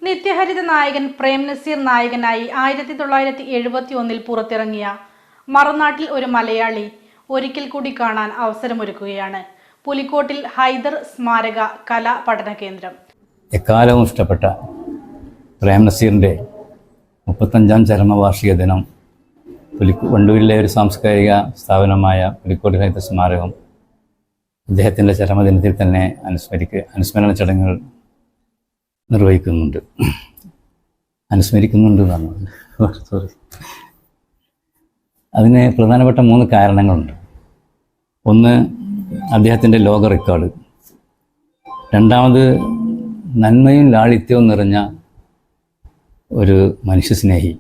നിത്യഹരിത നായകൻ പ്രേം നസീർ നായകനായി 1971 പുറത്തിറങ്ങിയ മറുനാട്ടിൽ ഒരു മലയാളി ഒരിക്കൽ കൂടി കാണാൻ അവസരമൊരുക്കുകയാണ് പുലിക്കോട്ടിൽ ഹൈദർ സ്മാരക കലാ പഠന കേന്ദ്രം. എക്കാലവും ഇഷ്ടപ്പെട്ട പ്രേം നസീറിൻ്റെ 35ാം ചരമവാർഷിക ദിനം വണ്ടൂരിലെ ഒരു സാംസ്കാരിക സ്ഥാപനമായ പുലിക്കോട്ടിൽ ഹൈദർ സ്മാരകം അദ്ദേഹത്തിൻ്റെ ചരമദിനത്തിൽ തന്നെ അനുസ്മരണ ചടങ്ങുകൾ അനുസ്മരിക്കുന്നുണ്ട് എന്നാണ്. സോറി. അതിന് പ്രധാനപ്പെട്ട 3 കാരണങ്ങളുണ്ട്. ഒന്ന്, അദ്ദേഹത്തിൻ്റെ ലോക റെക്കോർഡ്. രണ്ടാമത്, നന്മയും ലാളിത്യവും നിറഞ്ഞ ഒരു മനുഷ്യസ്നേഹി.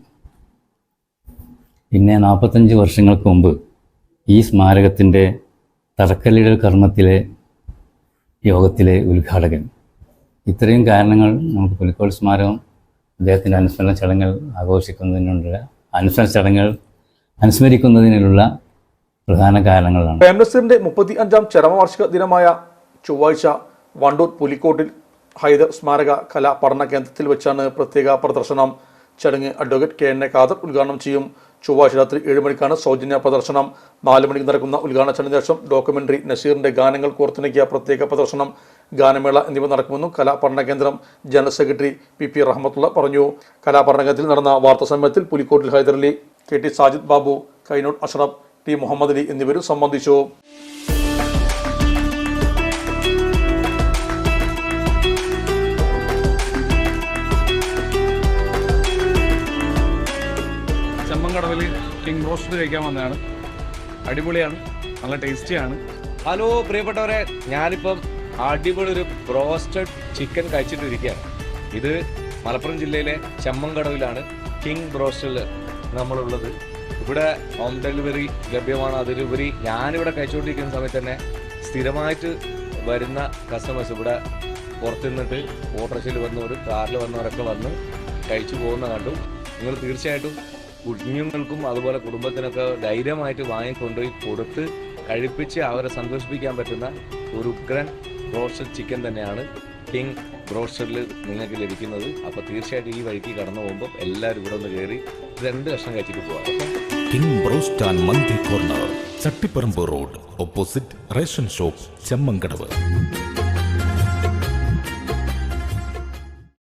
പിന്നെ 45 വർഷങ്ങൾക്ക് മുമ്പ് ഈ സ്മാരകത്തിൻ്റെ തറക്കല്ലിടൽ കർമ്മത്തിലെ യോഗത്തിലെ ഉദ്ഘാടകൻ. ഇത്രയും കാരണങ്ങൾ നമുക്ക് പുലിക്കോട് സ്മാരകം അദ്ദേഹത്തിൻ്റെ അനുസ്മരണ ചടങ്ങുകൾ അനുസ്മരിക്കുന്നതിനുള്ള പ്രധാന കാരണങ്ങളാണ്. പ്രേം നസീറിന്റെ 35ാം ചരമവാർഷിക ദിനമായ ചൊവ്വാഴ്ച വണ്ടൂർ പുലിക്കോട്ടിൽ ഹൈദർ സ്മാരക കലാ പഠന കേന്ദ്രത്തിൽ വെച്ചാണ് പ്രത്യേക പ്രദർശനം. ചടങ്ങ് അഡ്വക്കേറ്റ് KN ഖാദർ ഉദ്ഘാടനം ചെയ്യും. ചൊവ്വാഴ്ച രാത്രി 7 മണിക്കാണ് സൗജന്യ പ്രദർശനം. 4 മണിക്ക് നടക്കുന്ന ഉദ്ഘാടന ചടങ്ങിന് ശേഷം ഡോക്യുമെന്ററി, നസീറിന്റെ ഗാനങ്ങൾ കോർത്തിണക്കിയ പ്രത്യേക പ്രദർശനം, ഗാനമേള എന്നിവ നടക്കുമെന്നും കലാ പഠന കേന്ദ്രം ജനറൽ സെക്രട്ടറി PP റഹ്മത്തുള്ള പറഞ്ഞു. കലാപഠന കേന്ദ്രത്തിൽ നടന്ന വാർത്താ സമ്മേളനത്തിൽ പുലിക്കോട്ടിൽ ഹൈദരലി, KT സാജിദ് ബാബു, കൈനോട് അഷ്റഫ്, T മുഹമ്മദ് അലി എന്നിവരും സംബന്ധിച്ചു. ചെമ്മങ്കടവിൽ കിങ് ബ്രോസ്റ്റഡ് കഴിക്കാൻ വന്നതാണ്. അടിപൊളിയാണ്, നല്ല ടേസ്റ്റിയാണ്. ഹലോ പ്രിയപ്പെട്ടവരെ, ഞാനിപ്പം അടിപൊളി ഒരു ബ്രോസ്റ്റഡ് ചിക്കൻ കഴിച്ചിട്ടിരിക്കുകയാണ്. ഇത് മലപ്പുറം ജില്ലയിലെ ചെമ്മങ്കടവിലാണ് കിങ് ബ്രോസ്റ്റഡിൽ നമ്മളുള്ളത്. ഇവിടെ ഹോം ഡെലിവറി ലഭ്യമാണ്. അതിലുപരി ഞാനിവിടെ കഴിച്ചുകൊണ്ടിരിക്കുന്ന സമയത്ത് തന്നെ സ്ഥിരമായിട്ട് വരുന്ന കസ്റ്റമേഴ്സ് ഇവിടെ പുറത്തു നിന്നിട്ട് ഓട്ടോറിക്ഷയിൽ വന്നവർ, കാറിൽ വന്നവരൊക്കെ വന്ന് കഴിച്ചു പോകുന്ന കണ്ടു. നിങ്ങൾ തീർച്ചയായിട്ടും കുഞ്ഞുങ്ങൾക്കും അതുപോലെ കുടുംബത്തിനൊക്കെ ധൈര്യമായിട്ട് വാങ്ങിക്കൊണ്ടുപോയി കൊടുത്ത് കഴിപ്പിച്ച് അവരെ സന്തോഷിപ്പിക്കാൻ പറ്റുന്ന ഒരു ഉഗ്രൻ ബ്രോസ്റ്റഡ് ചിക്കൻ തന്നെയാണ് കിങ് ബ്രോസ്റ്റഡിൽ നിങ്ങൾക്ക് ലഭിക്കുന്നത്. അപ്പോൾ തീർച്ചയായിട്ടും ഈ വഴിക്ക് കടന്നു പോകുമ്പോൾ എല്ലാവരും ഇവിടെ ഒന്ന് കയറി 2 കഷ്ണം കഴിച്ചിട്ട് പോകാം. King broast and mandi corner, Chattiparamba road, opposite ration shop, Chemmankadavu.